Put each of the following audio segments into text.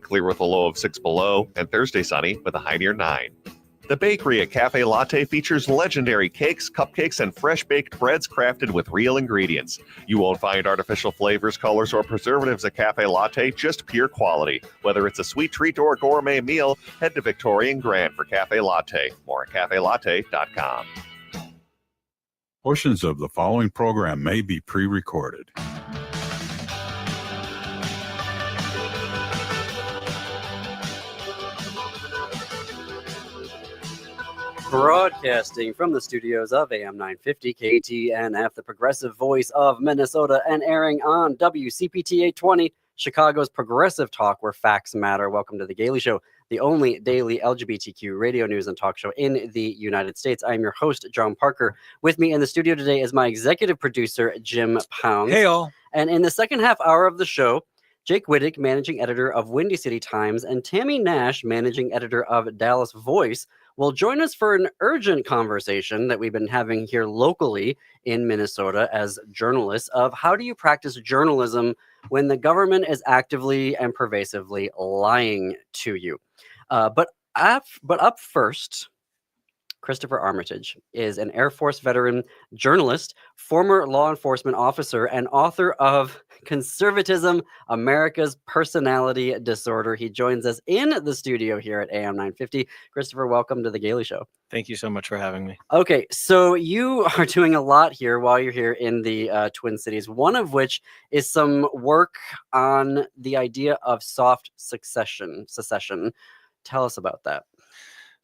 clear with a low of 6 below, and Thursday sunny with a high near 9. The bakery at Cafe Latte features legendary cakes, cupcakes, and fresh-baked breads crafted with real ingredients. You won't find artificial flavors, colors, or preservatives at Cafe Latte, just pure quality. Whether it's a sweet treat or a gourmet meal, head to Victoria and Grand for Cafe Latte. More at cafelatte.com. Portions of the following program may be pre-recorded. Broadcasting from the studios of AM 950 KTNF, the progressive voice of Minnesota, and airing on WCPT 820, Chicago's progressive talk where facts matter. Welcome to The Gaily Show, the only daily LGBTQ radio news and talk show in the United States. I'm your host, John Parker. With me in the studio today is my executive producer, Jim Pounds. Hey, all. And in the second half hour of the show, Jake Wittig, managing editor of Windy City Times, and Tammy Nash, managing editor of Dallas Voice, will join us for an urgent conversation that we've been having here locally in Minnesota as journalists of how do you practice journalism when the government is actively and pervasively lying to you. But up first, Christopher Armitage is an Air Force veteran, journalist, former law enforcement officer, and author of Conservatism, America's Personality Disorder. He joins us in the studio here at AM 950. Christopher, welcome to The Gaily Show. Thank you so much for having me. Okay, so you are doing a lot here while you're here in the Twin Cities, one of which is some work on the idea of soft secession. Tell us about that.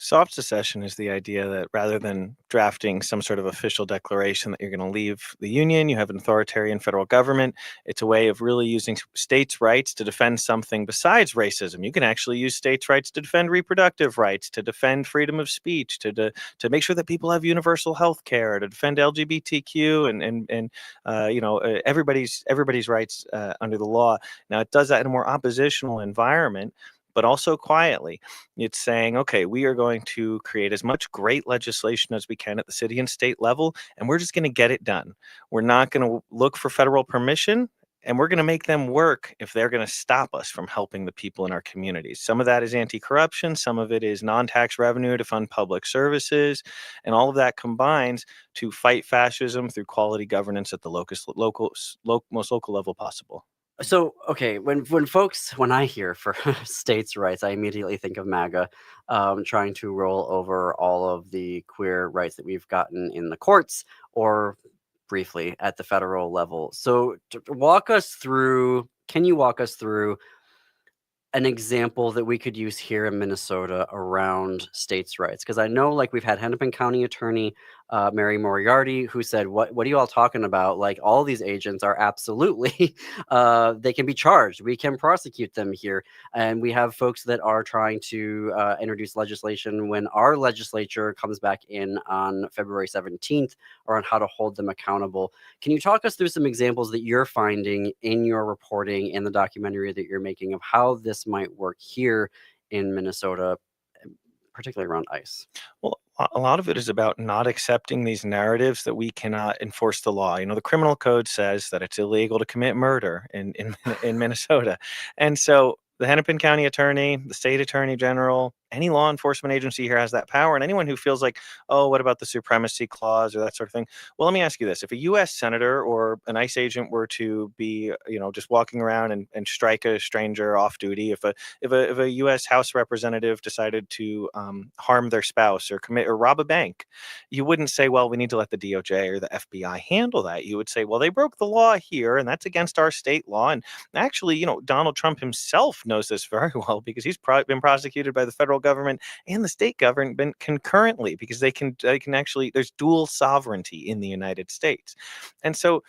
Soft secession is the idea that rather than drafting some sort of official declaration that you're going to leave the Union, you have an authoritarian federal government. It's a way of really using states' rights to defend something besides racism. You can actually use states' rights to defend reproductive rights, to defend freedom of speech, to make sure that people have universal health care, to defend LGBTQ and everybody's rights under the law. Now, it does that in a more oppositional environment, but also quietly. It's saying, okay, we are going to create as much great legislation as we can at the city and state level, and we're just going to get it done. We're not going to look for federal permission, and we're going to make them work if they're going to stop us from helping the people in our communities. Some of that is anti-corruption, some of it is non-tax revenue to fund public services, and all of that combines to fight fascism through quality governance at the most local level possible. So, okay, when I hear for states' rights, I immediately think of MAGA trying to roll over all of the queer rights that we've gotten in the courts or briefly at the federal level. So can you walk us through an example that we could use here in Minnesota around states' rights? Because I know, like, we've had Hennepin County Attorney Mary Moriarty, who said, what are you all talking about? Like, all these agents are absolutely, they can be charged. We can prosecute them here. And we have folks that are trying to introduce legislation when our legislature comes back in on February 17th or on how to hold them accountable. Can you talk us through some examples that you're finding in your reporting in the documentary that you're making of how this might work here in Minnesota, particularly around ICE? Well, a lot of it is about not accepting these narratives that we cannot enforce the law. You know, the criminal code says that it's illegal to commit murder in Minnesota. And so the Hennepin County Attorney, the state attorney general, any law enforcement agency here has that power. And anyone who feels like, oh, what about the supremacy clause or that sort of thing? Well, let me ask you this. If a U.S. senator or an ICE agent were to be, just walking around and strike a stranger off duty, if a U.S. House representative decided to harm their spouse or commit or rob a bank, you wouldn't say, well, we need to let the DOJ or the FBI handle that. You would say, well, they broke the law here and that's against our state law. And actually, Donald Trump himself knows this very well because he's been prosecuted by the federal government and the state government concurrently because they can actually, there's dual sovereignty in the United States. And so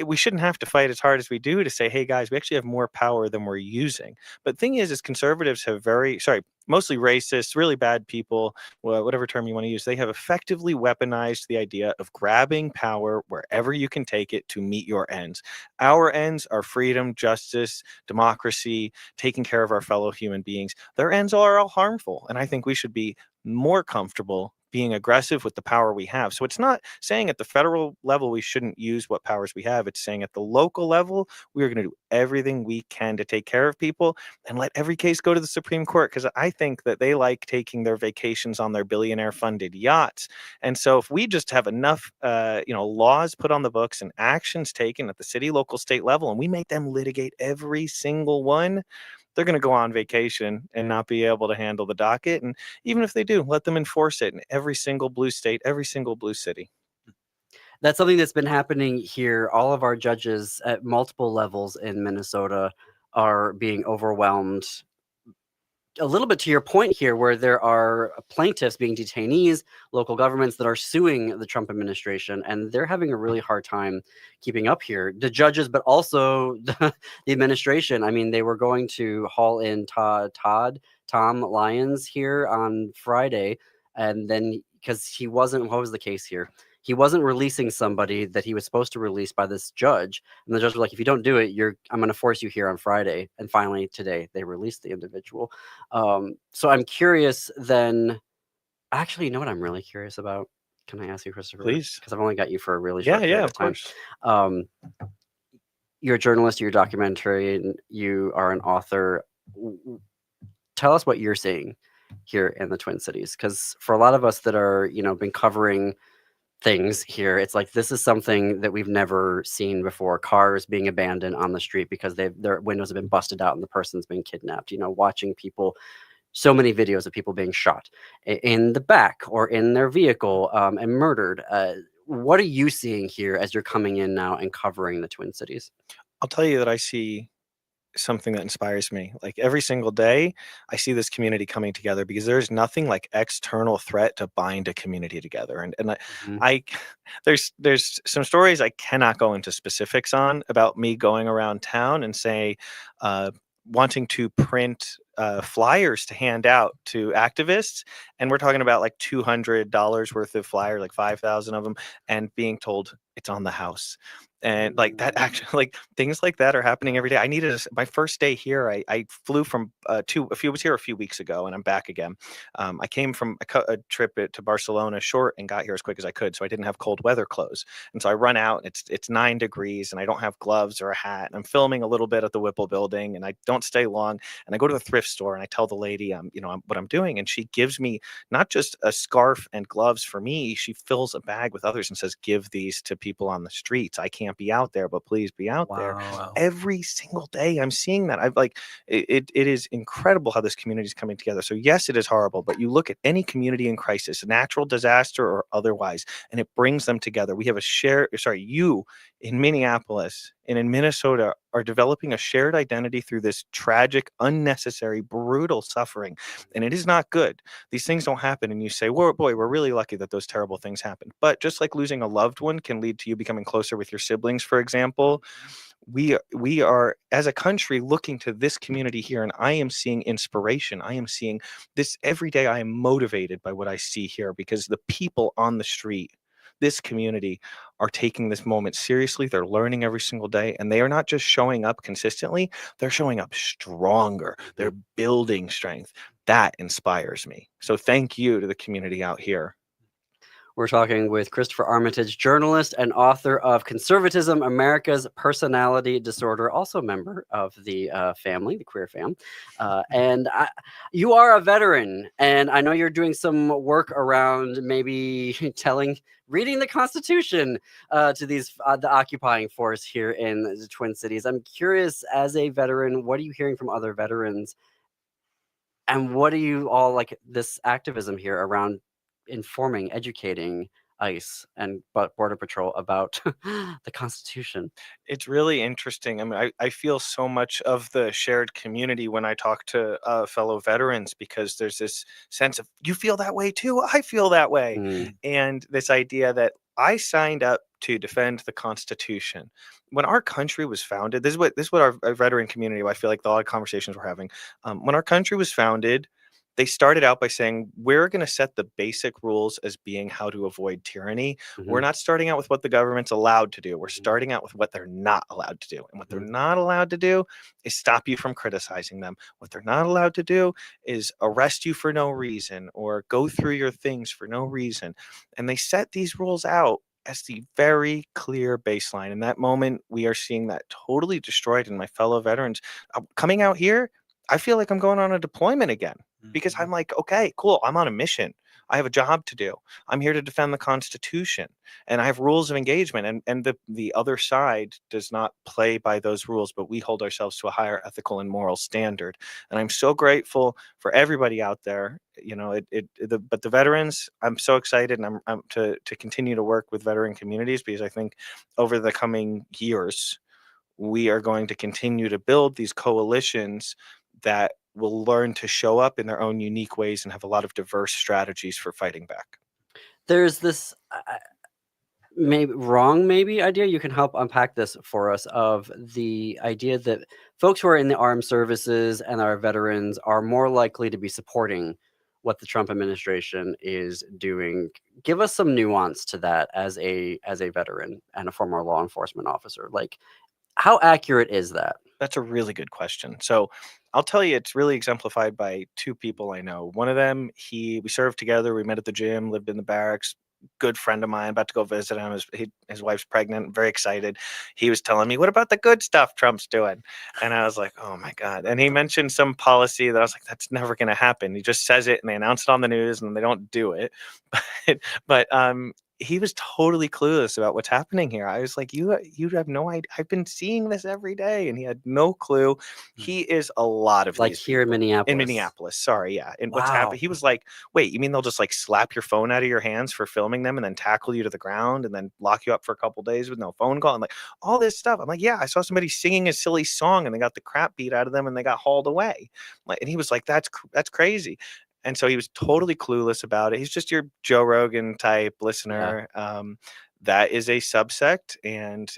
we shouldn't have to fight as hard as we do to say, hey guys, we actually have more power than we're using. But the thing is conservatives have mostly racist, really bad people, whatever term you want to use, they have effectively weaponized the idea of grabbing power wherever you can take it to meet your ends. Our ends are freedom, justice, democracy, taking care of our fellow human beings. Their ends are all harmful. And I think we should be more comfortable being aggressive with the power we have. So it's not saying at the federal level we shouldn't use what powers we have. It's saying at the local level, we are going to do everything we can to take care of people and let every case go to the Supreme Court, because I think that they like taking their vacations on their billionaire funded yachts. And so if we just have enough laws put on the books and actions taken at the city, local, state level, and we make them litigate every single one, they're going to go on vacation and not be able to handle the docket. And even if they do, let them enforce it in every single blue state, every single blue city. That's something that's been happening here. All of our judges at multiple levels in Minnesota are being overwhelmed. A little bit to your point here, where there are plaintiffs being detainees, local governments that are suing the Trump administration, and they're having a really hard time keeping up here. The judges, but also the administration. I mean, they were going to haul in Tom Lyons here on Friday, and then because he wasn't, what was the case here? He wasn't releasing somebody that he was supposed to release by this judge. And the judge was like, if you don't do it, I'm going to force you here on Friday. And finally, today, they released the individual. So I'm curious then, actually, you know what I'm really curious about? Can I ask you, Christopher? Please. Because I've only got you for a really short Yeah, period of time. course. You're a journalist, you're a documentarian, you are an author. Tell us what you're seeing here in the Twin Cities. Because for a lot of us that are, been covering things here, it's like this is something that we've never seen before. Cars being abandoned on the street because their windows have been busted out and the person's been kidnapped. Watching people, so many videos of people being shot in the back or in their vehicle and murdered. What are you seeing here as you're coming in now and covering the Twin Cities? I'll tell you that I see something that inspires me. Like every single day, I see this community coming together, because there's nothing like external threat to bind a community together. And I there's some stories I cannot go into specifics on about me going around town and say, wanting to print flyers to hand out to activists, and we're talking about like $200 worth of flyers, like 5,000 of them, and being told it's on the house. And like that, actually, like things like that are happening every day. I needed my first day here. I flew from was here a few weeks ago, and I'm back again. I came from a trip to Barcelona short and got here as quick as I could, so I didn't have cold weather clothes. And so I run out, and it's 9 degrees, and I don't have gloves or a hat. And I'm filming a little bit at the Whipple building, and I don't stay long. And I go to the thrift store, and I tell the lady, what I'm doing, and she gives me not just a scarf and gloves for me. She fills a bag with others and says, "Give these to people on the streets. I can't be out there, but please be out there." Wow. Every single day I'm seeing that. I've like it is incredible how this community is coming together. So yes, it is horrible, but you look at any community in crisis, a natural disaster or otherwise, and it brings them together. We have you in Minneapolis and in Minnesota are developing a shared identity through this tragic, unnecessary, brutal suffering. And it is not good. These things don't happen. And you say, well, boy, we're really lucky that those terrible things happen. But just like losing a loved one can lead to you becoming closer with your siblings, for example, we are as a country looking to this community here, and I am seeing inspiration. I am seeing this every day. I am motivated by what I see here, because the people on the street, this community, are taking this moment seriously. They're learning every single day, and they are not just showing up consistently, they're showing up stronger. They're building strength. That inspires me. So thank you to the community out here. We're talking with Christopher Armitage, journalist and author of Conservatism, America's Personality Disorder, also a member of the family, the queer fam. You are a veteran, and I know you're doing some work around maybe reading the Constitution to these the occupying force here in the Twin Cities. I'm curious, as a veteran, what are you hearing from other veterans? And what do you all like this activism here around informing, educating ICE and Border Patrol about the Constitution? It's really interesting. I mean, I feel so much of the shared community when I talk to fellow veterans, because there's this sense of, you feel that way too. I feel that way. And this idea that I signed up to defend the Constitution. When our country was founded, this is what our veteran community, I feel like a lot of conversations we're having. When our country was founded, they started out by saying, we're going to set the basic rules as being how to avoid tyranny. We're not starting out with what the government's allowed to do. We're starting out with what they're not allowed to do. And what they're not allowed to do is stop you from criticizing them. What they're not allowed to do is arrest you for no reason or go through your things for no reason. And they set these rules out as the very clear baseline. In that moment, we are seeing that totally destroyed in my fellow veterans. Coming out here, I feel like I'm going on a deployment again because I'm like, okay, cool. I'm on a mission. I have a job to do. I'm here to defend the Constitution, and I have rules of engagement. And the other side does not play by those rules, but we hold ourselves to a higher ethical and moral standard. And I'm so grateful for everybody out there. But the veterans, I'm so excited, and I'm to continue to work with veteran communities, because I think over the coming years, we are going to continue to build these coalitions that will learn to show up in their own unique ways and have a lot of diverse strategies for fighting back. There's this maybe idea, you can help unpack this for us, of the idea that folks who are in the armed services and our veterans are more likely to be supporting what the Trump administration is doing. Give us some nuance to that as a veteran and a former law enforcement officer. Like, how accurate is that? That's a really good question. So I'll tell you, it's really exemplified by two people I know. One of them, we served together. We met at the gym, lived in the barracks. Good friend of mine, about to go visit him. His wife's pregnant, very excited. He was telling me, what about the good stuff Trump's doing? And I was like, oh my God. And he mentioned some policy that I was like, that's never going to happen. He just says it and they announce it on the news and they don't do it. But he was totally clueless about what's happening here. I was like, you have no idea. I've been seeing this every day, and he had no clue. He is a lot of Like these here in people. Minneapolis. In Minneapolis, sorry, yeah. And what's Wow. happened? He was like, wait, you mean they'll just like slap your phone out of your hands for filming them, and then tackle you to the ground, and then lock you up for a couple days with no phone call, and like all this stuff? I'm like, yeah, I saw somebody singing a silly song, and they got the crap beat out of them, and they got hauled away. And he was like, that's crazy. And so he was totally clueless about it. He's just your Joe Rogan type listener. That is a subsect, and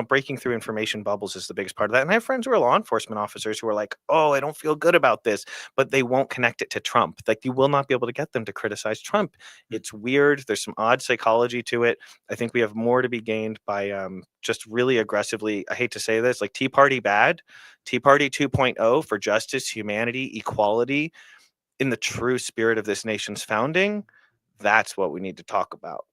breaking through information bubbles is the biggest part of that. And I have friends who are law enforcement officers who are like, oh, I don't feel good about this, but they won't connect it to Trump. Like, you will not be able to get them to criticize Trump. It's weird. There's some odd psychology to it. I think we have more to be gained by just really aggressively, I hate to say this, like Tea Party bad, Tea Party 2.0 for justice, humanity, equality, in the true spirit of this nation's founding. That's what we need to talk about.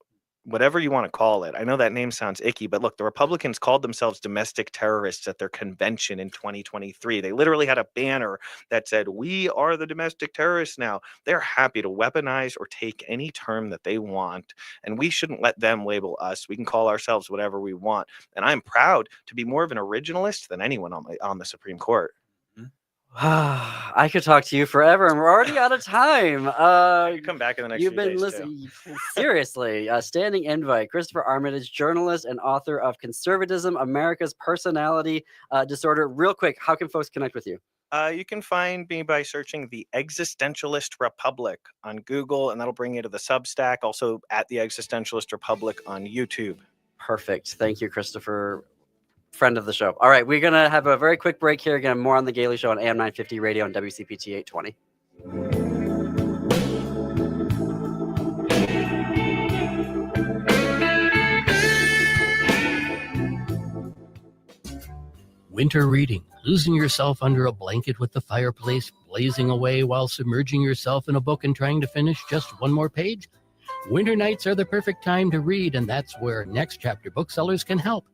Whatever you want to call it. I know that name sounds icky, but look, the Republicans called themselves domestic terrorists at their convention in 2023. They literally had a banner that said, we are the domestic terrorists now. They're happy to weaponize or take any term that they want, and we shouldn't let them label us. We can call ourselves whatever we want. And I'm proud to be more of an originalist than anyone on the Supreme Court. I could talk to you forever, and we're already out of time. You come back in the next You've few been days, listening. Seriously, standing invite. Christopher Armitage, journalist and author of Conservatism, America's Personality Disorder. Real quick, how can folks connect with you? You can find me by searching The Existentialist Republic on Google, and that'll bring you to the Substack. Also at The Existentialist Republic on YouTube. Perfect. Thank you, Christopher. Friend of the show. All right, we're going to have a very quick break here. Again, more on The Gaily Show on AM 950 Radio and WCPT 820. Winter reading, losing yourself under a blanket with the fireplace blazing away while submerging yourself in a book and trying to finish just one more page? Winter nights are the perfect time to read, and that's where Next Chapter Booksellers can help.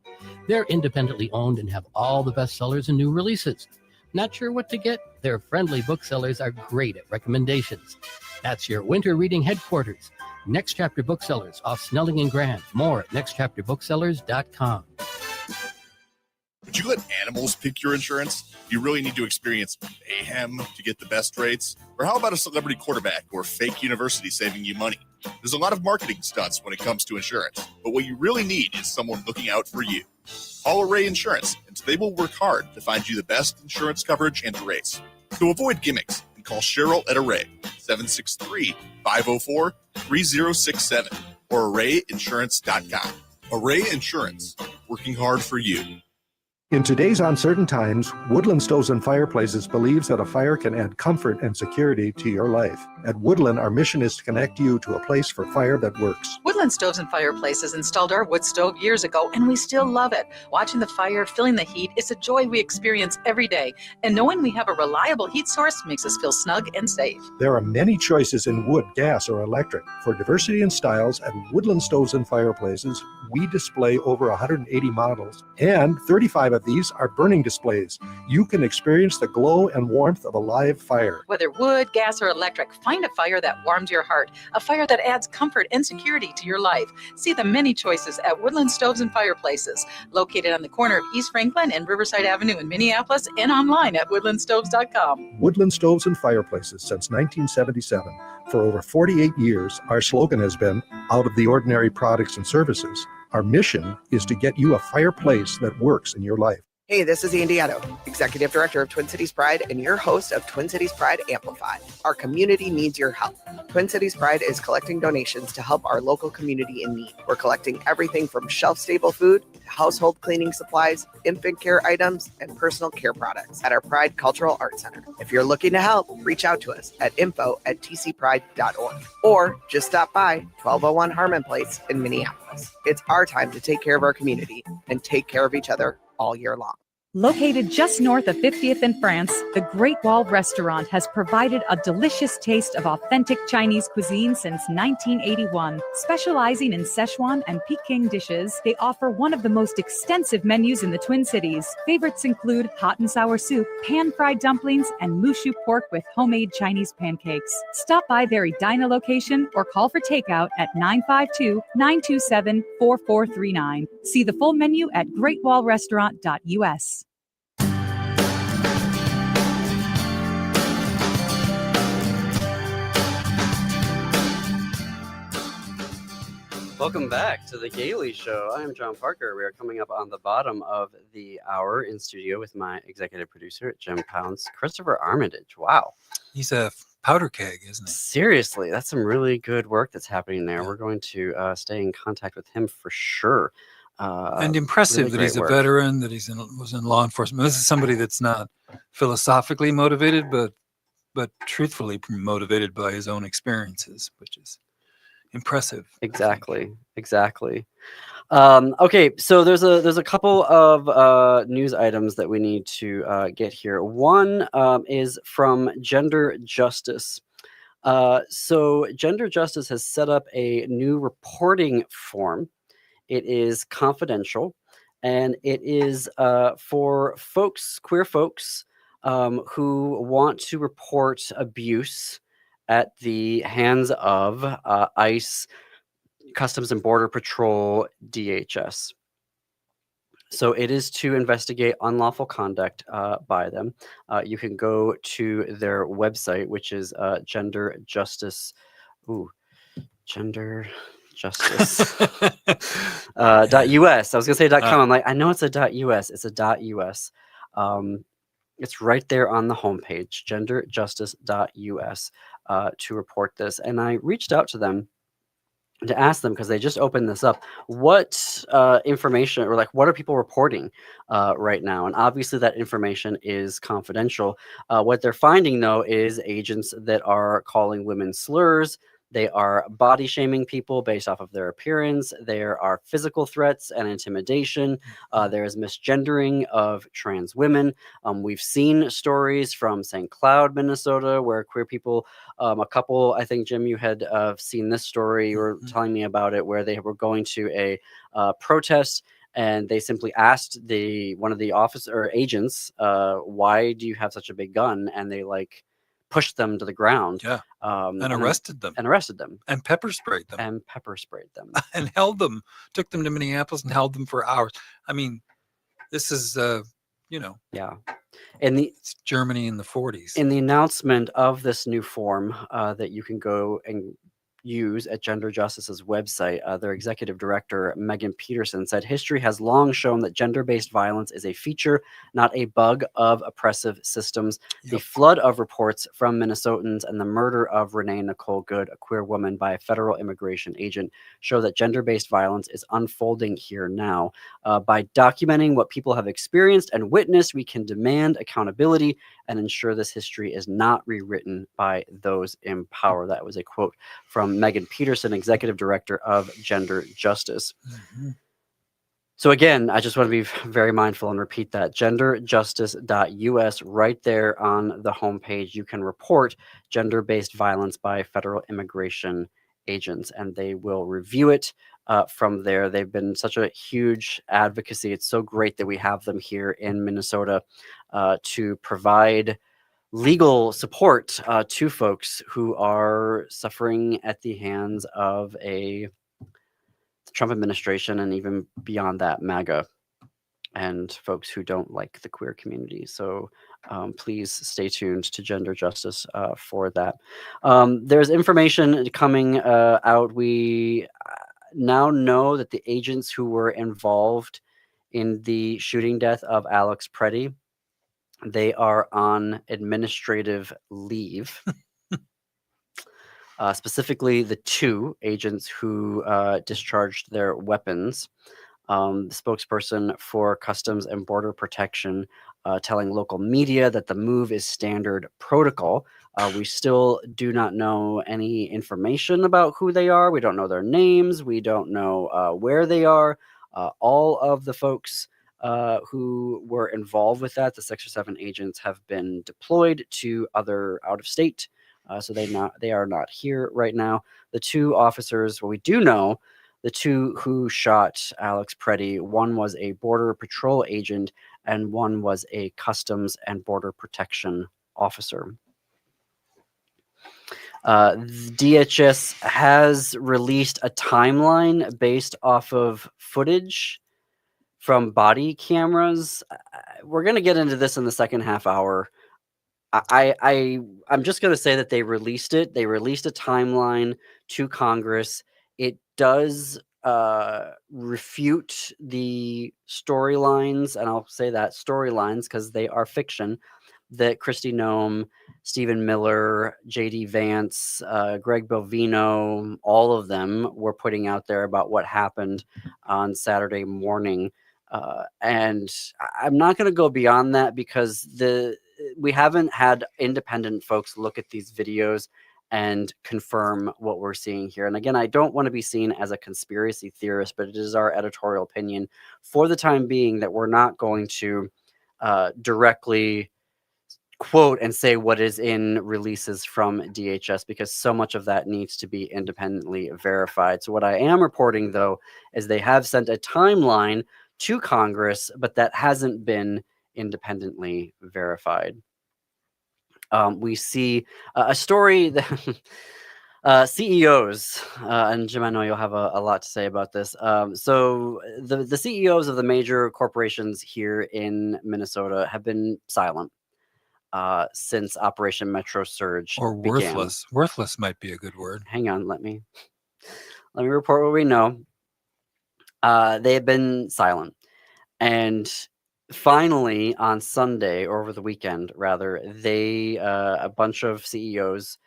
They're independently owned and have all the bestsellers and new releases. Not sure what to get? Their friendly booksellers are great at recommendations. That's your winter reading headquarters. Next Chapter Booksellers off Snelling and Grand. More at nextchapterbooksellers.com. Would you let animals pick your insurance? Do you really need to experience mayhem to get the best rates? Or how about a celebrity quarterback or fake university saving you money? There's a lot of marketing stunts when it comes to insurance, but what you really need is someone looking out for you. Call Array Insurance, and they will work hard to find you the best insurance coverage and rates. To avoid gimmicks, call Cheryl at Array, 763-504-3067, or arrayinsurance.com. Array Insurance, working hard for you. In today's uncertain times, Woodland Stoves and Fireplaces believes that a fire can add comfort and security to your life. At Woodland, our mission is to connect you to a place for fire that works. Woodland Stoves and Fireplaces installed our wood stove years ago, and we still love it. Watching the fire, feeling the heat, is a joy we experience every day. And knowing we have a reliable heat source makes us feel snug and safe. There are many choices in wood, gas, or electric. For diversity and styles, at Woodland Stoves and Fireplaces, we display over 180 models, and 35 of these are burning displays. You can experience the glow and warmth of a live fire. Whether wood, gas, or electric, find a fire that warms your heart, a fire that adds comfort and security to your life. See the many choices at Woodland Stoves and Fireplaces, located on the corner of East Franklin and Riverside Avenue in Minneapolis, and online at woodlandstoves.com. Woodland Stoves and Fireplaces since 1977. For over 48 years, our slogan has been, out of the ordinary products and services. Our mission is to get you a fireplace that works in your life. Hey, this is Andy Otto, Executive Director of Twin Cities Pride and your host of Twin Cities Pride Amplified. Our community needs your help. Twin Cities Pride is collecting donations to help our local community in need. We're collecting everything from shelf-stable food to household cleaning supplies, infant care items, and personal care products at our Pride Cultural Arts Center. If you're looking to help, reach out to us at info@tcpride.org or just stop by 1201 Harmon Place in Minneapolis. It's our time to take care of our community and take care of each other all year long. Located just north of 50th in France, the Great Wall Restaurant has provided a delicious taste of authentic Chinese cuisine since 1981. Specializing in Szechuan and Peking dishes, they offer one of the most extensive menus in the Twin Cities. Favorites include hot and sour soup, pan-fried dumplings, and mushu pork with homemade Chinese pancakes. Stop by their Edina location or call for takeout at 952-927-4439. See the full menu at greatwallrestaurant.us. Welcome back to the Gaily Show. I am John Parker. We are coming up on the bottom of the hour in studio with my executive producer, Jim Pounds, Christopher Armitage. Wow. He's a powder keg, isn't he? Seriously, that's some really good work that's happening there. Yeah. We're going to stay in contact with him for sure. And impressive really that he's a great work. veteran, that was in law enforcement. This is somebody that's not philosophically motivated, but truthfully motivated by his own experiences, which is impressive. Exactly. Okay, so there's a couple of news items that we need to get here. One is from Gender Justice. So Gender Justice has set up a new reporting form. It is confidential, and it is for queer folks who want to report abuse at the hands of ICE, Customs and Border Patrol, DHS. So it is to investigate unlawful conduct by them. You can go to their website, which is Gender Justice. Gender Justice. .us. I was gonna say .com. I'm like, I know it's a .us. It's a .us. It's right there on the homepage, genderjustice.us, to report this. And I reached out to them to ask them, because they just opened this up, what information, or like, what are people reporting right now? And obviously that information is confidential. What they're finding, though, is agents that are calling women slurs. They are body shaming people based off of their appearance. There are physical threats and intimidation. There is misgendering of trans women. We've seen stories from St. Cloud, Minnesota, where queer people, a couple, I think, Jim, you had seen this story. You were telling me about it, where they were going to a protest, and they simply asked one of the agents, why do you have such a big gun? And they pushed them to the ground. Yeah. And arrested them. And pepper sprayed them. And held them, took them to Minneapolis and held them for hours. I mean, this is, Yeah. And it's Germany in the 40s. In the announcement of this new form that you can go and use at Gender Justice's website. Their executive director, Megan Peterson, said history has long shown that gender-based violence is a feature, not a bug of oppressive systems. The flood of reports from Minnesotans and the murder of Renee Nicole Good, a queer woman, by a federal immigration agent show that gender-based violence is unfolding here now. By documenting what people have experienced and witnessed, we can demand accountability and ensure this history is not rewritten by those in power. That was a quote from Megan Peterson, executive director of Gender Justice. So again, I just want to be very mindful and repeat that genderjustice.us. Right there on the homepage, you can report gender-based violence by federal immigration agents, and they will review it from there. They've been such a huge advocacy. It's so great that we have them here in Minnesota to provide legal support to folks who are suffering at the hands of the Trump administration, and even beyond that, MAGA, and folks who don't like the queer community. So please stay tuned to Gender Justice for that. There's information coming out. We now know that the agents who were involved in the shooting death of Alex Preddy, they are on administrative leave. Specifically, the two agents who discharged their weapons. The spokesperson for Customs and Border Protection telling local media that the move is standard protocol. We still do not know any information about who they are. We don't know their names. We don't know where they are. All of the folks who were involved with that, the 6 or 7 agents, have been deployed to other out-of-state. So they are not here right now. The two officers, well, we do know the two who shot Alex Preddy, one was a Border Patrol agent and one was a Customs and Border Protection officer. DHS has released a timeline based off of footage from body cameras. We're going to get into this in the second half hour. I'm just going to say that they released it. They released a timeline to Congress. It does refute the storylines, and I'll say that storylines because they are fiction, that Kristi Noem, Stephen Miller, J.D. Vance, Greg Bovino, all of them were putting out there about what happened on Saturday morning. And I'm not going to go beyond that because we haven't had independent folks look at these videos and confirm what we're seeing here. And again, I don't want to be seen as a conspiracy theorist, but it is our editorial opinion for the time being that we're not going to directly quote and say what is in releases from DHS because so much of that needs to be independently verified. So what I am reporting, though, is they have sent a timeline to Congress, but that hasn't been independently verified. We see a story that CEOs, and Jim, I know you'll have a lot to say about this. So the CEOs of the major corporations here in Minnesota have been silent since Operation Metro Surge Or worthless. began. Worthless might be a good word. Hang on, let me report what we know. They have been silent. And finally, on Sunday, or over the weekend, rather, a bunch of CEOs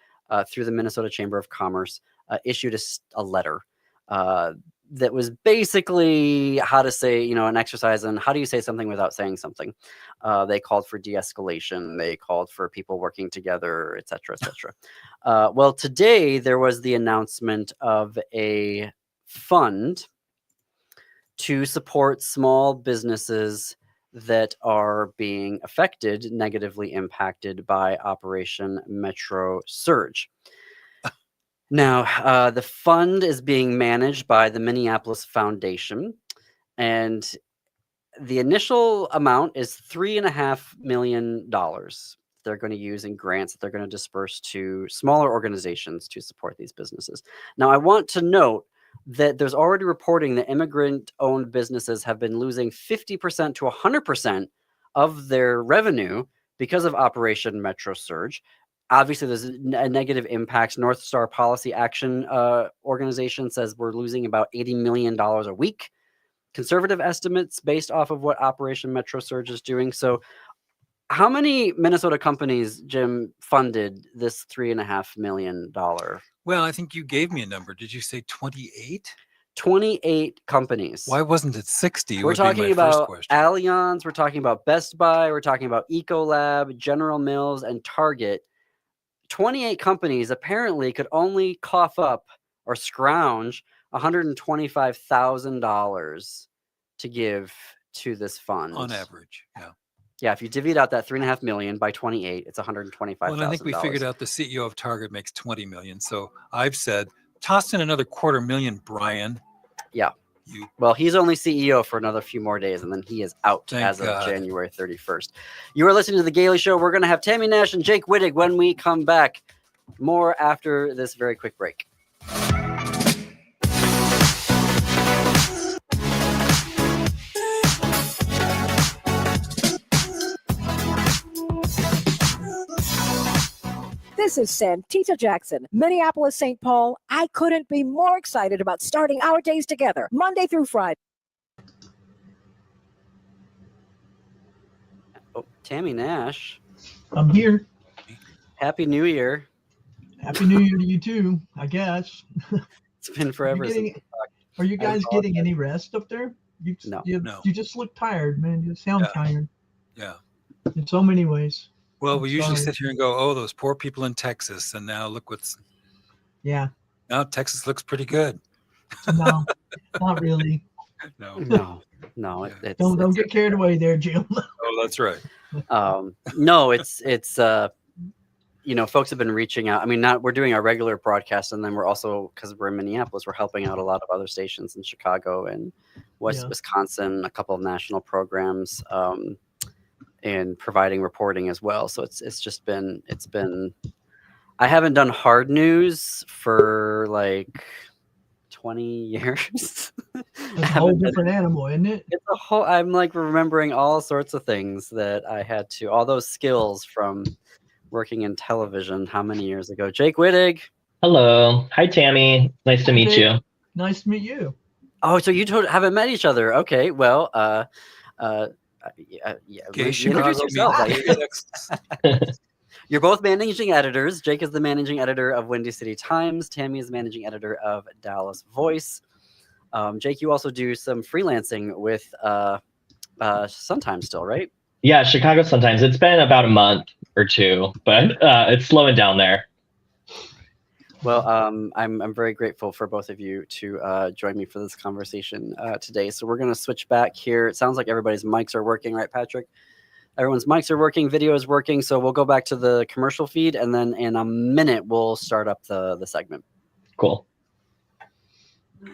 through the Minnesota Chamber of Commerce issued a letter that was basically how to say, an exercise in how do you say something without saying something. They called for de-escalation. They called for people working together, et cetera, et cetera. Well, today there was the announcement of a fund to support small businesses that are being negatively impacted by Operation Metro Surge. Now, the fund is being managed by the Minneapolis Foundation, and the initial amount is $3.5 million they're going to use in grants that they're going to disperse to smaller organizations to support these businesses. Now, I want to note that there's already reporting that immigrant-owned businesses have been losing 50% to 100% of their revenue because of Operation Metro Surge. Obviously, there's a negative impacts. North Star Policy Action organization says we're losing about $80 million a week. Conservative estimates based off of what Operation Metro Surge is doing. So how many Minnesota companies, Jim, funded this $3.5 million? Well, I think you gave me a number. Did you say 28? 28 companies. Why wasn't it 60? We're would be my talking first about question. Allianz, we're talking about Best Buy, we're talking about Ecolab, General Mills, and Target. 28 companies apparently could only cough up or scrounge $125,000 to give to this fund. On average, yeah. Yeah, if you divvy out that $3.5 million by 28, it's $125,000. Well, and I think we figured out the CEO of Target makes 20 million. So I've said, toss in another $250,000, Brian. Yeah. Well, he's only CEO for another few more days, and then he is out as of January 31st. You are listening to The Gaily Show. We're going to have Tammy Nash and Jake Wittig when we come back. More after this very quick break. This is Santita Jackson, Minneapolis, St. Paul. I couldn't be more excited about starting our days together, Monday through Friday. Oh, Tammy Nash. I'm here. Happy New Year. Happy New Year to you too, I guess. It's been forever. Are you guys getting any rest up there? No. You just look tired, man. You sound tired. Yeah. In so many ways. Well, we usually sit here and go, oh, those poor people in Texas. And now look what's. Yeah. Now Texas looks pretty good. No, not really. No. Don't get carried away there, Jim. Oh, that's right. No, it's folks have been reaching out. I mean, we're doing our regular broadcast, and then we're also, because we're in Minneapolis, we're helping out a lot of other stations in Chicago and Wisconsin, a couple of national programs, and providing reporting as well. So it's been I haven't done hard news for like 20 years. It's a whole different animal, isn't it? It's a whole. I'm like remembering all sorts of things that I had to, all those skills from working in television. How many years ago? Jake Wittig. Hello. Hi, Tammy. Nice to meet you. Nice to meet you. Oh, so you haven't met each other? Okay. Well, introduce yourself. You're both managing editors. Jake is the managing editor of Windy City Times. Tammy is managing editor of Dallas Voice. Jake, you also do some freelancing with Sun-Times still, right? Yeah, Chicago Sun-Times. It's been about a month or two, but it's slowing down there. Well, I'm very grateful for both of you to join me for this conversation today. So we're going to switch back here. It sounds like everybody's mics are working, right, Patrick? Everyone's mics are working, video is working. So we'll go back to the commercial feed, and then in a minute, we'll start up the segment. Cool.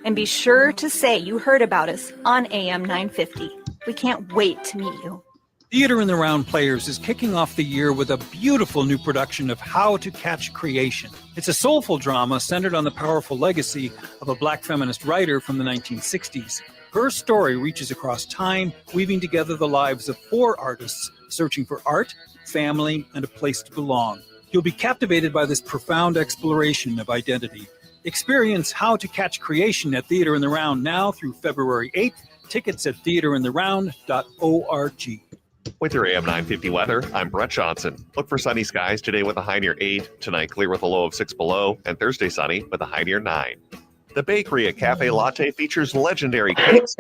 And be sure to say you heard about us on AM 950. We can't wait to meet you. Theater in the Round Players is kicking off the year with a beautiful new production of How to Catch Creation. It's a soulful drama centered on the powerful legacy of a Black feminist writer from the 1960s. Her story reaches across time, weaving together the lives of 4 artists searching for art, family, and a place to belong. You'll be captivated by this profound exploration of identity. Experience How to Catch Creation at Theater in the Round now through February 8th. Tickets at theaterintheround.org. With your AM 950 weather, I'm Brett Johnson. Look for sunny skies today with a high near 8, tonight clear with a low of 6 below, and Thursday sunny with a high near 9. The bakery at Cafe Latte features legendary cakes,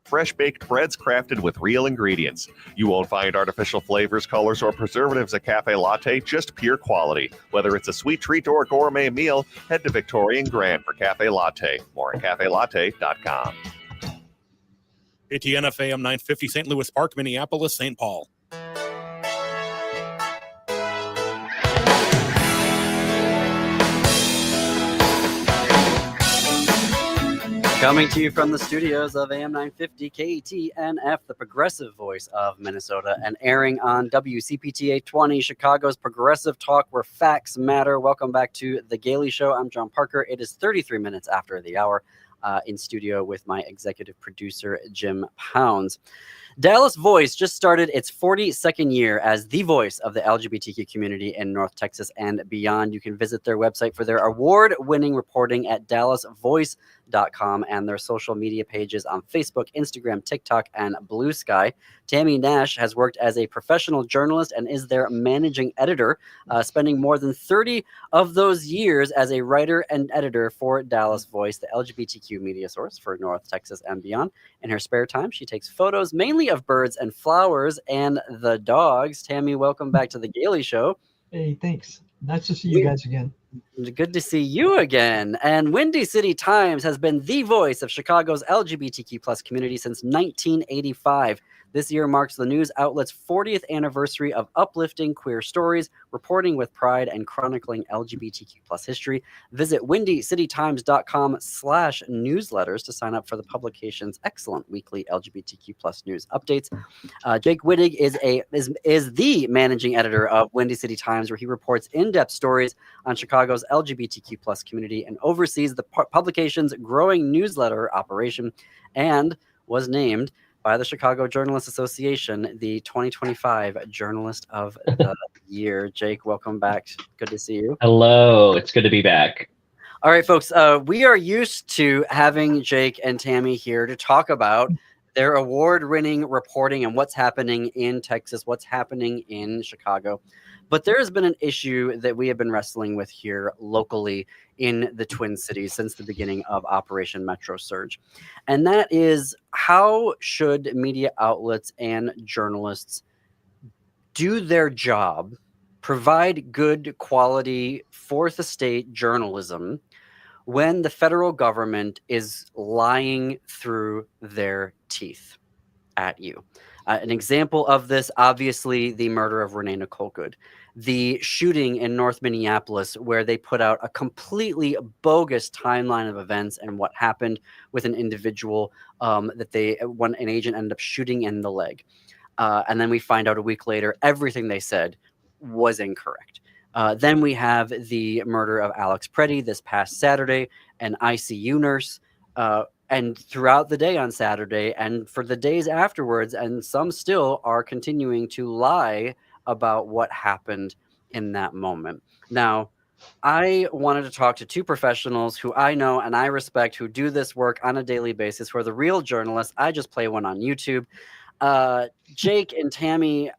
fresh baked breads crafted with real ingredients. You won't find artificial flavors, colors, or preservatives at Cafe Latte, just pure quality. Whether it's a sweet treat or a gourmet meal, head to Victoria and Grand for Cafe Latte. More at cafelatte.com. ATNF AM 950, St. Louis Park, Minneapolis, St. Paul. Coming to you from the studios of AM 950 KTNF, the progressive voice of Minnesota, and airing on WCPT 820, Chicago's progressive talk where facts matter. Welcome back to The Gaily Show. I'm John Parker. It is 33 minutes after the hour in studio with my executive producer, Jim Pounds. Dallas Voice just started its 42nd year as the voice of the LGBTQ community in North Texas and beyond. You can visit their website for their award-winning reporting at dallasvoice.com and their social media pages on Facebook, Instagram, TikTok, and Blue Sky. Tammy Nash has worked as a professional journalist and is their managing editor, spending more than 30 of those years as a writer and editor for Dallas Voice, the LGBTQ media source for North Texas and beyond. In her spare time, she takes photos mainly of birds and flowers and the dogs. Tammy, welcome back to the Gaily Show. Hey, thanks. Nice to see you guys again. Good to see you again. And Windy City Times has been the voice of Chicago's LGBTQ plus community since 1985. This year marks the news outlet's 40th anniversary of uplifting queer stories, reporting with pride, and chronicling LGBTQ plus history. Visit windycitytimes.com/newsletters to sign up for the publication's excellent weekly LGBTQ plus news updates. Jake Wittig is the managing editor of Windy City Times, where he reports in-depth stories on Chicago's LGBTQ plus community and oversees the publication's growing newsletter operation, and was named by the Chicago Journalists Association the 2025 Journalist of the Year. Jake, welcome back. Good to see you. Hello, it's good to be back. All right, folks, we are used to having Jake and Tammy here to talk about their award-winning reporting and what's happening in Texas, what's happening in Chicago. But there has been an issue that we have been wrestling with here locally in the Twin Cities since the beginning of Operation Metro Surge. And that is, how should media outlets and journalists do their job, provide good quality fourth estate journalism when the federal government is lying through their teeth at you? An example of this, obviously, the murder of Renee Nicole Good, the shooting in North Minneapolis, where they put out a completely bogus timeline of events and what happened with an individual when an agent ended up shooting in the leg. And then we find out a week later, everything they said was incorrect. Then we have the murder of Alex Preddy this past Saturday, an ICU nurse. And throughout the day on Saturday and for the days afterwards, and some still are continuing to lie about what happened in that moment. Now, I wanted to talk to two professionals who I know and I respect, who do this work on a daily basis, who are the real journalists. I just play one on YouTube. Jake and Tammy,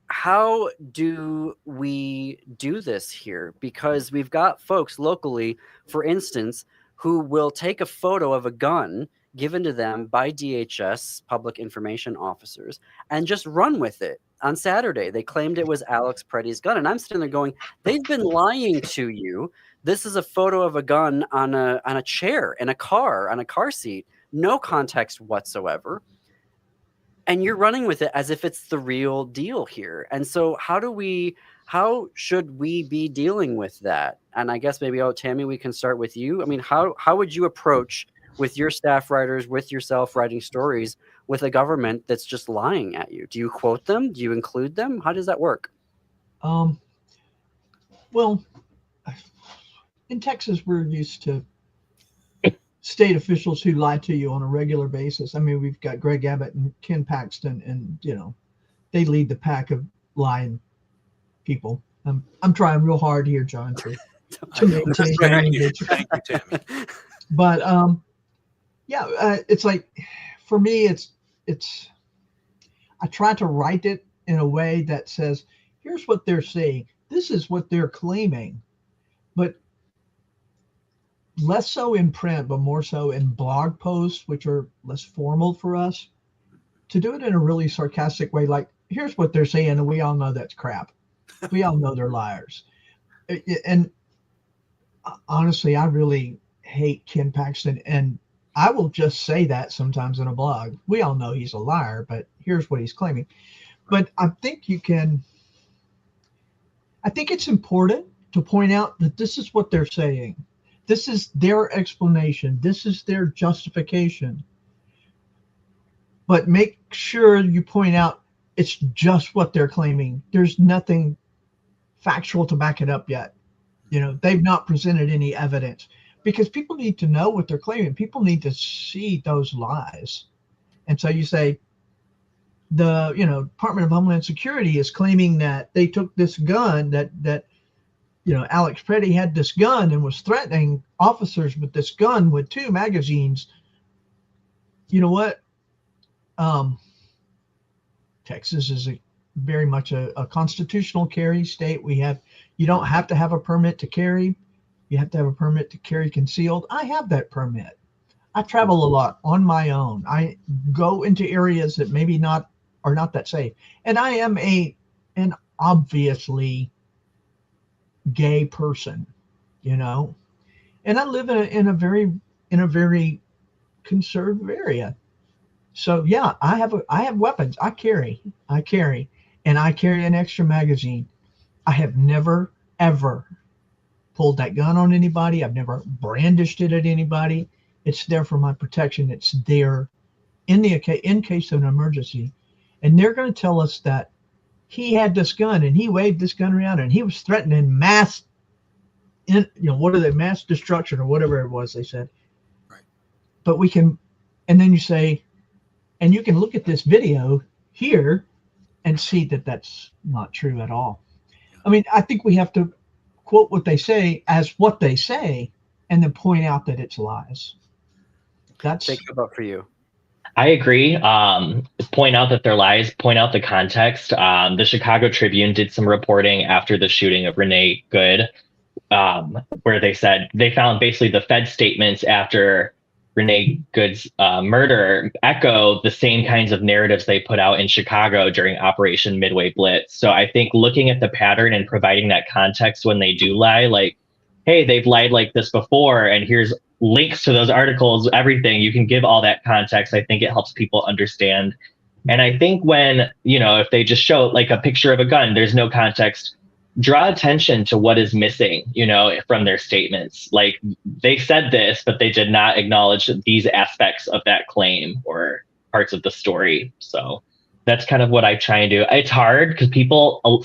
how do we do this here? Because we've got folks locally, for instance, who will take a photo of a gun given to them by DHS, public information officers, and just run with it. On Saturday, they claimed it was Alex Preddy's gun. And I'm sitting there going, they've been lying to you. This is a photo of a gun on a chair, in a car, on a car seat. No context whatsoever. And you're running with it as if it's the real deal here. And so how should we be dealing with that? And I guess maybe, Tammy, we can start with you. I mean, how would you approach, with your staff writers, with yourself writing stories, with a government that's just lying at you? Do you quote them? Do you include them? How does that work? Well, in Texas, we're used to state officials who lie to you on a regular basis. I mean, we've got Greg Abbott and Ken Paxton, and they lead the pack of lying people. I'm trying real hard here, John, to maintain. Thank you, Tammy. But it's like, for me, it's I try to write it in a way that says, here's what they're saying, this is what they're claiming, but less so in print, but more so in blog posts, which are less formal for us, to do it in a really sarcastic way. Like, here's what they're saying, and we all know that's crap. We all know they're liars. And honestly, I really hate Ken Paxton, and I will just say that sometimes in a blog. We all know he's a liar, but here's what he's claiming. But I think it's important to point out that this is what they're saying. This is their explanation. This is their justification. But make sure you point out it's just what they're claiming. There's nothing factual to back it up yet. They've not presented any evidence, because people need to know what they're claiming. People need to see those lies. And so you say, the Department of Homeland Security is claiming that they took this gun that Alex Preddy had this gun and was threatening officers with this gun with 2 magazines. You know what? Texas is very much a constitutional carry state. You don't have to have a permit to carry. You have to have a permit to carry concealed. I have that permit. I travel a lot on my own. I go into areas that maybe are not that safe. And I am an obviously gay person, and I live in a very conservative area. So yeah, I have weapons. I carry, and I carry an extra magazine. I have never ever pulled that gun on anybody. I've never brandished it at anybody. It's there for my protection. It's there in case of an emergency. And they're going to tell us that he had this gun and he waved this gun around and he was threatening mass destruction or whatever it was they said. Right. But and then you say, and you can look at this video here and see that that's not true at all. I mean, I think we have to quote what they say as what they say and then point out that it's lies. That's about for you. I agree. Point out that they're lies, point out the context. The Chicago Tribune did some reporting after the shooting of Renee Good, where they said they found basically the Fed statements after Renee Good's murder echo the same kinds of narratives they put out in Chicago during Operation Midway Blitz. So I think looking at the pattern and providing that context when they do lie, like, hey, they've lied like this before, and here's links to those articles, everything, you can give all that context. I think it helps people understand. And I think when, if they just show like a picture of a gun, there's no context, draw attention to what is missing, from their statements. Like, they said this, but they did not acknowledge these aspects of that claim or parts of the story. So that's kind of what I try and do. It's hard because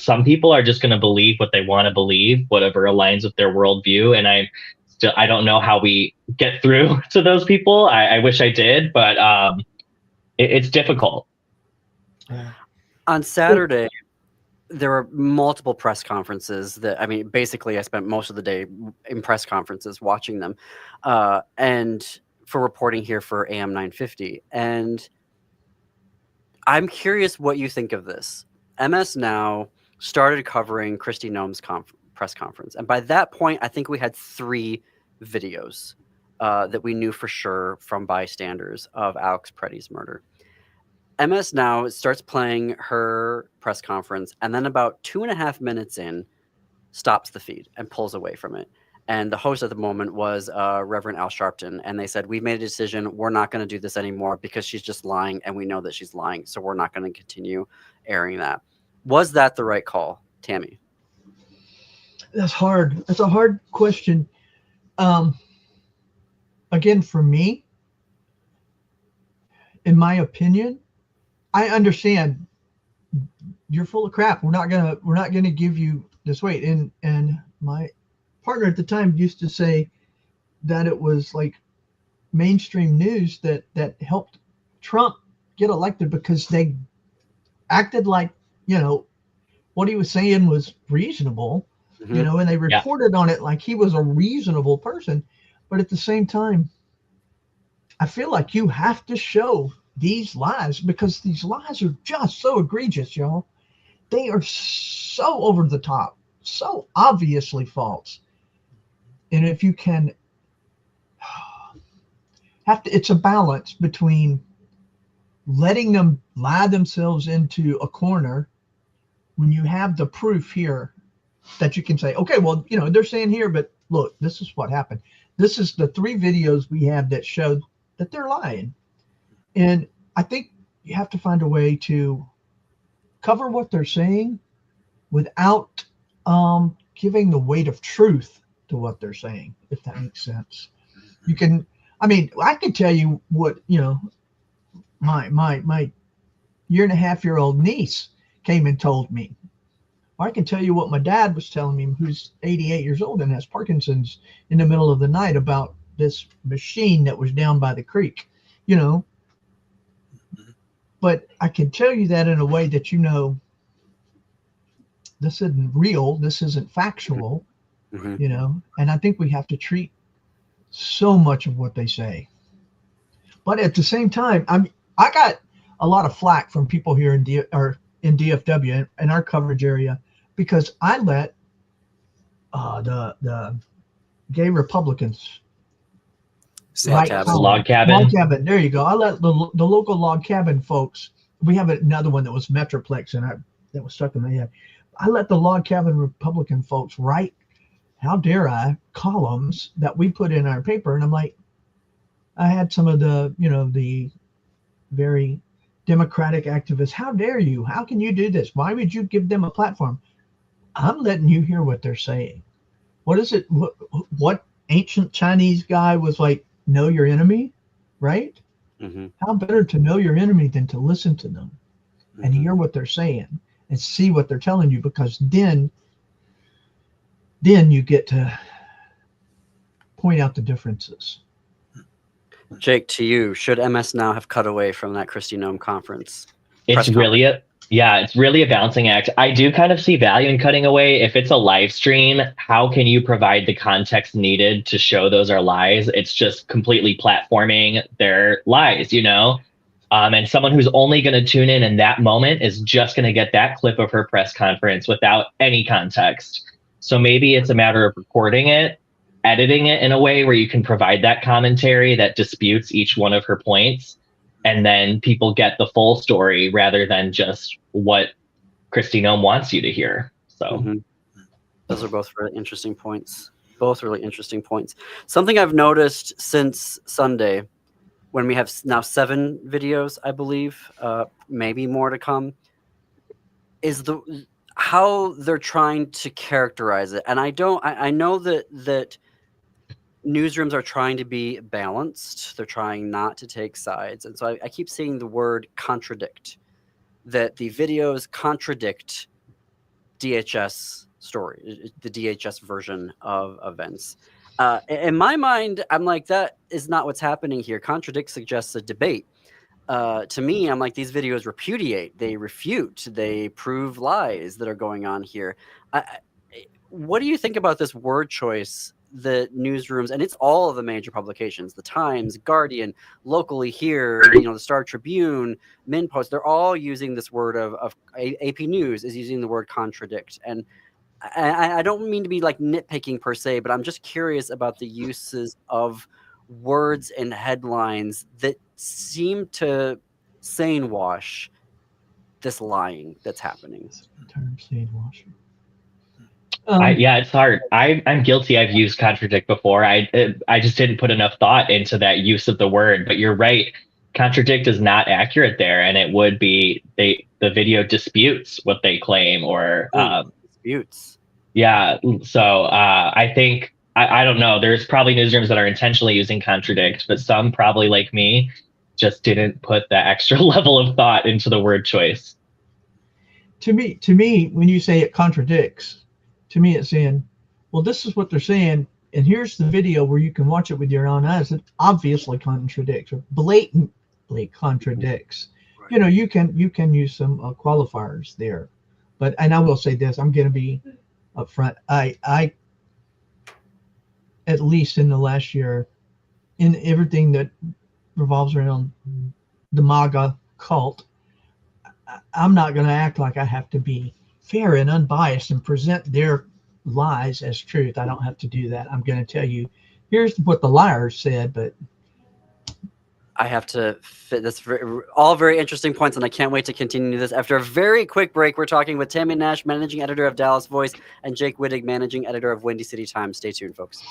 some people are just going to believe what they want to believe, whatever aligns with their worldview. And I don't know how we get through to those people. I wish I did, but it's difficult. On Saturday, there were multiple press conferences basically I spent most of the day in press conferences watching them and for reporting here for AM 950. And I'm curious what you think of this. MS Now started covering Kristi Noem's press conference. And by that point, I think we had 3 videos that we knew for sure from bystanders of Alex Preddy's murder. MS Now starts playing her press conference, and then about 2.5 minutes in, stops the feed and pulls away from it. And the host at the moment was Reverend Al Sharpton, and they said, we've made a decision. We're not going to do this anymore because she's just lying, and we know that she's lying, so we're not going to continue airing that. Was that the right call, Tammy? That's hard. That's a hard question. Again, for me, in my opinion, I understand you're full of crap. We're not gonna give you this weight. And my partner at the time used to say that it was like mainstream news that helped Trump get elected because they acted like, what he was saying was reasonable, and they reported on it like he was a reasonable person. But at the same time, I feel like you have to show these lies because these lies are just so egregious, y'all. They are so over the top, so obviously false. And if you can it's a balance between letting them lie themselves into a corner when you have the proof here that you can say, okay, well, they're saying here, but look, this is what happened. This is the 3 videos we have that showed that they're lying. And I think you have to find a way to cover what they're saying without giving the weight of truth to what they're saying, if that makes sense. You can, I can tell you what, my 1.5-year-old niece came and told me. Or I can tell you what my dad was telling me, who's 88 years old and has Parkinson's, in the middle of the night about this machine that was down by the creek, But But I can tell you that in a way that this isn't real, this isn't factual, and I think we have to treat so much of what they say. But at the same time, I got a lot of flack from people here in DFW in our coverage area because I let the gay Republicans Log cabin. Log cabin. There you go. I let the local log cabin folks. We have another one that was Metroplex, and that was stuck in my head. I let the log cabin Republican folks write, how dare I, columns that we put in our paper, and I'm like, I had some of the the very democratic activists. How dare you? How can you do this? Why would you give them a platform? I'm letting you hear what they're saying. What is it? What ancient Chinese guy was like? Know your enemy, right? How better to know your enemy than to listen to them and hear what they're saying and see what they're telling you, because then you get to point out the differences. Jake, to you, should MS Now have cut away from that Kristi Noem conference? It's really a balancing act. I do kind of see value in cutting away. If it's a live stream, how can you provide the context needed to show those are lies? It's just completely platforming their lies, and someone who's only going to tune in that moment is just going to get that clip of her press conference without any context. So maybe it's a matter of recording it, editing it in a way where you can provide that commentary that disputes each one of her points. And then people get the full story rather than just what Kristi Noem wants you to hear. So those are both really interesting points. Both really interesting points. Something I've noticed since Sunday, when we have now 7 videos, I believe, maybe more to come, is how they're trying to characterize it. And I know that newsrooms are trying to be balanced. They're trying not to take sides. And so I keep seeing the word contradict, that the videos contradict DHS story, the DHS version of events. In my mind, I'm like, that is not what's happening here. Contradict suggests a debate. To me, I'm like, these videos repudiate, they refute, they prove lies that are going on here. What do you think about this word choice? The newsrooms, and it's all of the major publications, the Times, Guardian, locally here, the Star Tribune, MinPost, they're all using this word of AP News is using the word contradict. And I don't mean to be like nitpicking per se, but I'm just curious about the uses of words and headlines that seem to sane wash this lying that's happening. Term sane washing. It's hard. I'm guilty. I've used contradict before. I just didn't put enough thought into that use of the word. But you're right. Contradict is not accurate there, and it would be the video disputes what they claim or disputes. Yeah. So I think I don't know. There's probably newsrooms that are intentionally using contradict, but some probably like me just didn't put the extra level of thought into the word choice. To me, when you say it contradicts. To me, it's saying, well, this is what they're saying, and here's the video where you can watch it with your own eyes. It obviously contradicts, or blatantly contradicts. Right. You can use some qualifiers there, and I will say this: I'm going to be upfront. I at least in the last year, in everything that revolves around the MAGA cult, I'm not going to act like I have to be fair and unbiased and present their lies as truth. I don't have to do that. I'm going to tell you, here's what the liars said, but I have to fit this. All very interesting points, and I can't wait to continue this. After a very quick break, we're talking with Tammy Nash, managing editor of Dallas Voice, and Jake Wittig, managing editor of Windy City Times. Stay tuned, folks.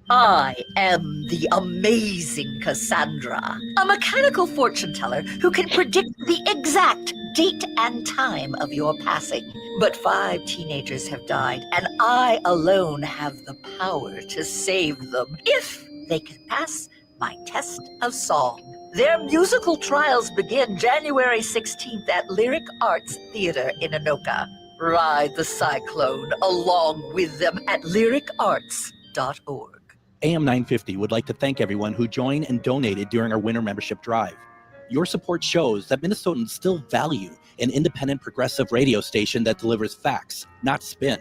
I am the amazing Cassandra, a mechanical fortune teller who can predict the exact date and time of your passing. But 5 teenagers have died, and I alone have the power to save them if they can pass my test of song. Their musical trials begin January 16th at Lyric Arts Theater in Anoka. Ride the cyclone along with them at lyricarts.org. AM 950 would like to thank everyone who joined and donated during our winter membership drive. Your support shows that Minnesotans still value an independent progressive radio station that delivers facts, not spin.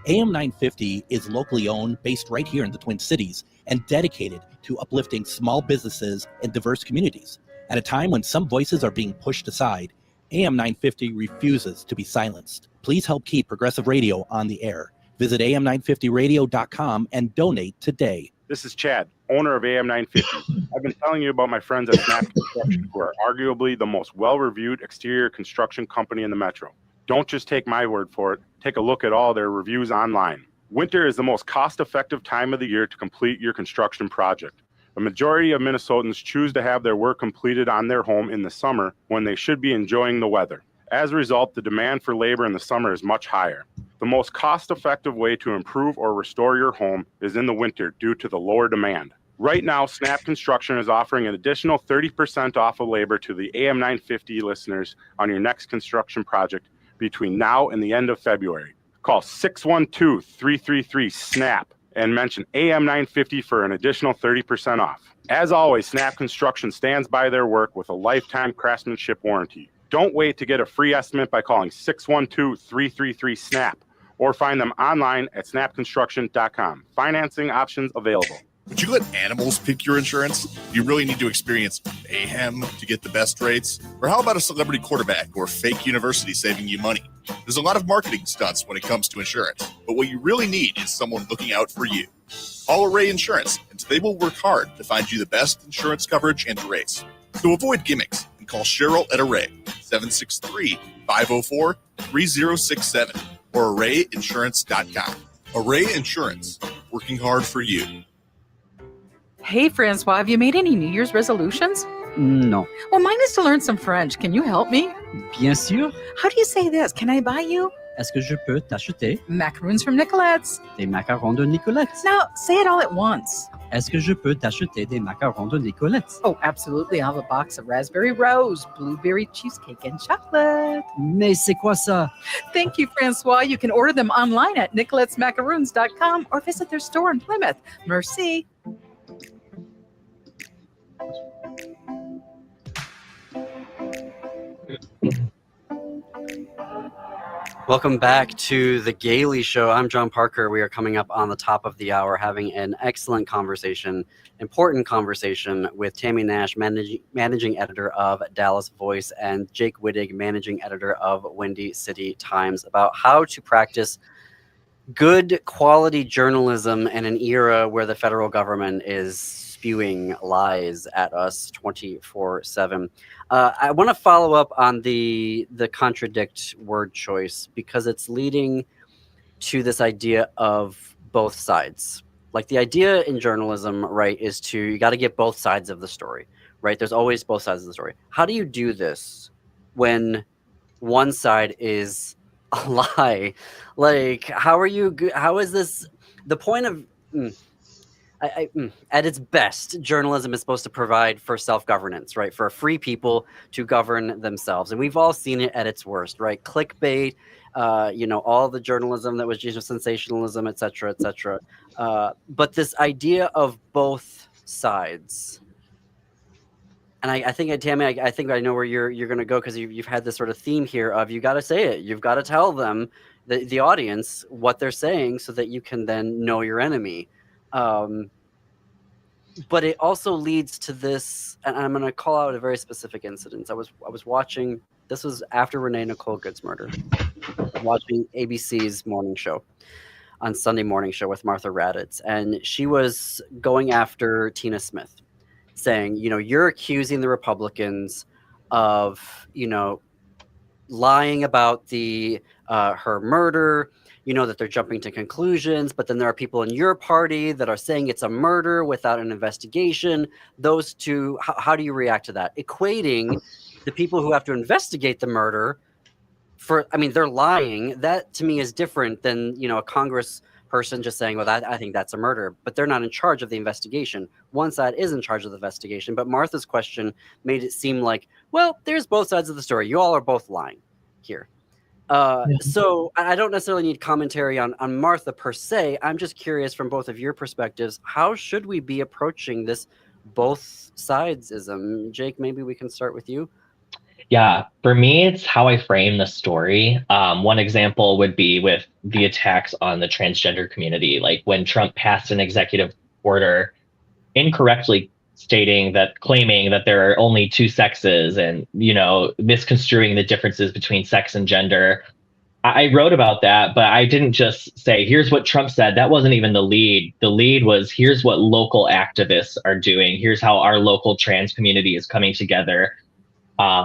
AM 950 is locally owned, based right here in the Twin Cities, and dedicated to uplifting small businesses and diverse communities. At a time when some voices are being pushed aside, AM 950 refuses to be silenced. Please help keep progressive radio on the air. Visit am950radio.com and donate today. This is Chad, owner of AM 950. I've been telling you about my friends at Snap Construction, who are arguably the most well-reviewed exterior construction company in the metro. Don't just take my word for it. Take a look at all their reviews online. Winter is the most cost-effective time of the year to complete your construction project. A majority of Minnesotans choose to have their work completed on their home in the summer when they should be enjoying the weather. As a result, the demand for labor in the summer is much higher. The most cost-effective way to improve or restore your home is in the winter due to the lower demand. Right now, Snap Construction is offering an additional 30% off of labor to the AM 950 listeners on your next construction project between now and the end of February. Call 612-333-SNAP and mention AM 950 for an additional 30% off. As always, Snap Construction stands by their work with a lifetime craftsmanship warranty. Don't wait to get a free estimate by calling 612-333-SNAP or find them online at snapconstruction.com. Financing options available. Would you let animals pick your insurance? You really need to experience mayhem to get the best rates? Or how about a celebrity quarterback or fake university saving you money? There's a lot of marketing stunts when it comes to insurance, but what you really need is someone looking out for you. Call Array Insurance, and they will work hard to find you the best insurance coverage and rates. So avoid gimmicks and call Cheryl at Array, 763-504-3067 or arrayinsurance.com. Array Insurance, working hard for you. Hey, Francois, have you made any New Year's resolutions? Non. Well, mine is to learn some French. Can you help me? Bien sûr. How do you say this? Can I buy you? Est-ce que je peux t'acheter Macaroons from Nicolette's. des macarons de Nicolette's? Now, say it all at once. Est-ce que je peux t'acheter des macarons de Nicolette's? Oh, absolutely. I'll have a box of raspberry rose, blueberry cheesecake, and chocolate. Mais c'est quoi ça? Thank you, Francois. You can order them online at nicoletsmacaroons.com or visit their store in Plymouth. Merci. Welcome back to the Gaily Show. I'm John Parker. We are coming up on the top of the hour, having an excellent conversation, important conversation with Tammy Nash, managing editor of Dallas Voice, and Jake Wittig, managing editor of Windy City Times, about how to practice good quality journalism in an era where the federal government is spewing lies at us 24/7. I want to follow up on the contradict word choice because it's leading to this idea of both sides. Like the idea in journalism, right, is you got to get both sides of the story, right? There's always both sides of the story. How do you do this when one side is a lie? Like, how is this the point of... at its best, journalism is supposed to provide for self-governance, right? For free people to govern themselves. And we've all seen it at its worst, right? Clickbait, all the journalism that was just sensationalism, et cetera, et cetera. But this idea of both sides. And I think, Tammy, I think I know where you're going to go because you've had this sort of theme here of you got to say it. You've got to tell them, the audience, what they're saying so that you can then know your enemy. But it also leads to this, and I'm going to call out a very specific incident. I was watching, this was after Renee Nicole Good's murder, watching ABC's morning show, on Sunday morning show with Martha Raddatz, and she was going after Tina Smith, saying, you're accusing the Republicans of, lying about her murder, that they're jumping to conclusions, but then there are people in your party that are saying it's a murder without an investigation. Those two, how do you react to that? Equating the people who have to investigate the murder they're lying. That to me is different than, a Congress person just saying, well, I think that's a murder, but they're not in charge of the investigation. One side is in charge of the investigation, but Martha's question made it seem like, well, there's both sides of the story. You all are both lying here. So I don't necessarily need commentary on Martha per se. I'm just curious from both of your perspectives, how should we be approaching this both sidesism? Jake, maybe we can start with you. Yeah, for me, it's how I frame the story. One example would be with the attacks on the transgender community, like when Trump passed an executive order incorrectly claiming that there are only two sexes and, misconstruing the differences between sex and gender. I wrote about that, but I didn't just say, here's what Trump said. That wasn't even the lead. The lead was, here's what local activists are doing. Here's how our local trans community is coming together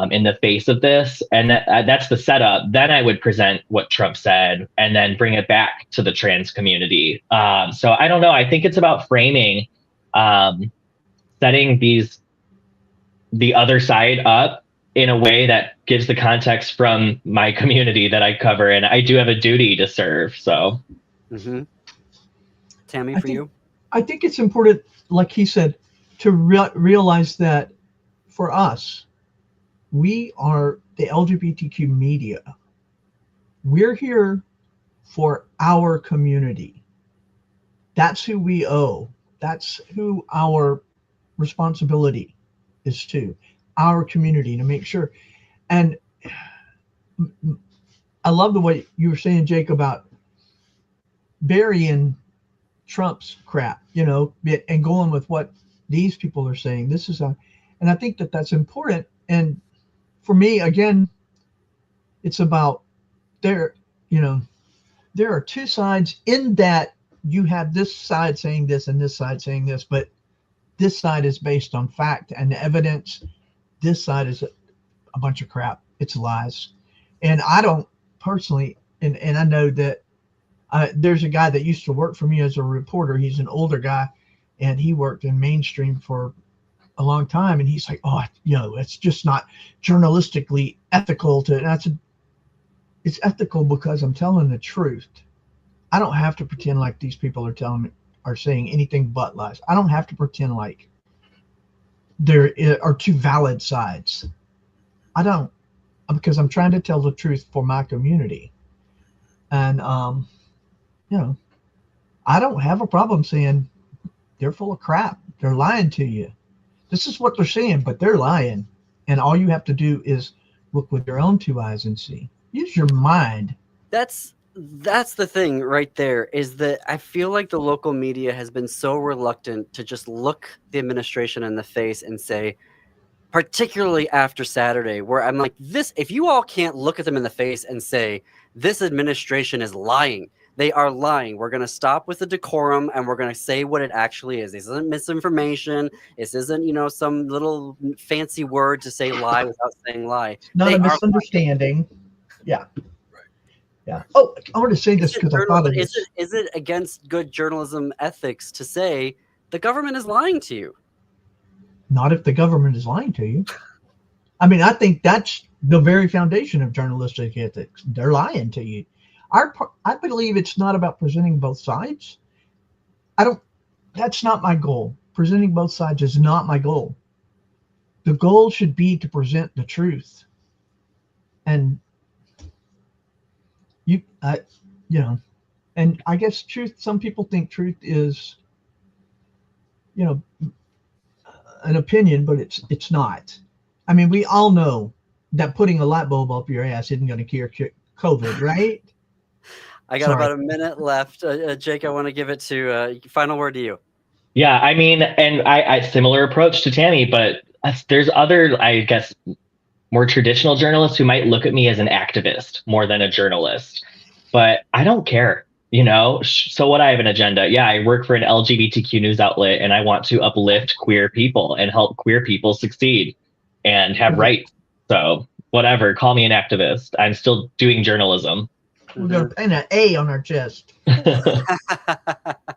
in the face of this. And that's the setup. Then I would present what Trump said and then bring it back to the trans community. So I don't know. I think it's about framing, setting the other side up in a way that gives the context from my community that I cover. And I do have a duty to serve. So, Tammy, you? I think it's important, like he said, to realize that for us, we are the LGBTQ media. We're here for our community. That's who we owe. That's who our responsibility is to, our community, to make sure. And I love the way you were saying, Jake, about burying Trump's crap, and going with what these people are saying. And I think that that's important. And for me, again, it's about there are two sides in that you have this side saying this and this side saying this, but this side is based on fact and evidence. This side is a bunch of crap. It's lies. And I don't personally, and I know that there's a guy that used to work for me as a reporter. He's an older guy, and he worked in mainstream for a long time. And he's like, it's just not journalistically ethical to, and I said, it's ethical because I'm telling the truth. I don't have to pretend like these people are saying anything but lies. I don't have to pretend like there are two valid sides. I don't, because I'm trying to tell the truth for my community. And, I don't have a problem saying they're full of crap. They're lying to you. This is what they're saying, but they're lying. And all you have to do is look with your own two eyes and see. Use your mind. That's the thing right there, is that I feel like the local media has been so reluctant to just look the administration in the face and say, particularly after Saturday, where I'm like, if you all can't look at them in the face and say, this administration is lying, they are lying. We're going to stop with the decorum and we're going to say what it actually is. This isn't misinformation. This isn't, some little fancy word to say lie without saying lie. Not a misunderstanding. Yeah. Yeah. Oh, I want to say this because I thought of this. Is it against good journalism ethics to say the government is lying to you? Not if the government is lying to you. I mean, I think that's the very foundation of journalistic ethics. They're lying to you. I believe it's not about presenting both sides. That's not my goal. Presenting both sides is not my goal. The goal should be to present the truth. And and I guess truth, some people think truth is, an opinion, but it's not. I mean, we all know that putting a light bulb up your ass isn't going to cure COVID, right? I got about a minute left. Jake, I want to give it to final word to you. Yeah, I mean, and I similar approach to Tammy, but there's other, I guess, more traditional journalists who might look at me as an activist more than a journalist. But I don't care, So what, I have an agenda. Yeah, I work for an LGBTQ news outlet, and I want to uplift queer people and help queer people succeed and have rights. So whatever, call me an activist. I'm still doing journalism. We're going to paint an A on our chest.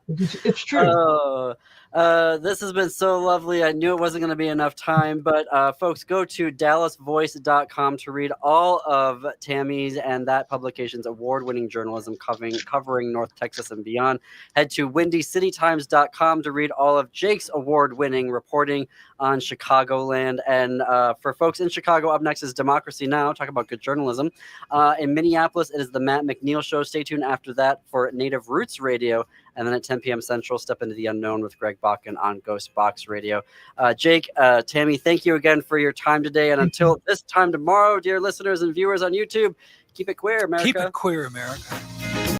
It's true. This has been so lovely. I knew it wasn't going to be enough time, but folks, go to dallasvoice.com to read all of Tammy's and that publication's award-winning journalism covering North Texas and beyond. Head to windycitytimes.com to read all of Jake's award-winning reporting on Chicagoland. And for folks in Chicago, up next is Democracy Now! Talk about good journalism. In Minneapolis, it is the Matt McNeil Show. Stay tuned after that for Native Roots Radio. And then at 10 p.m. Central, Step into the Unknown with Greg Bakken on Ghost Box Radio. Jake, Tammy, thank you again for your time today. And until this time tomorrow, dear listeners and viewers on YouTube, keep it queer, America. Keep it queer, America.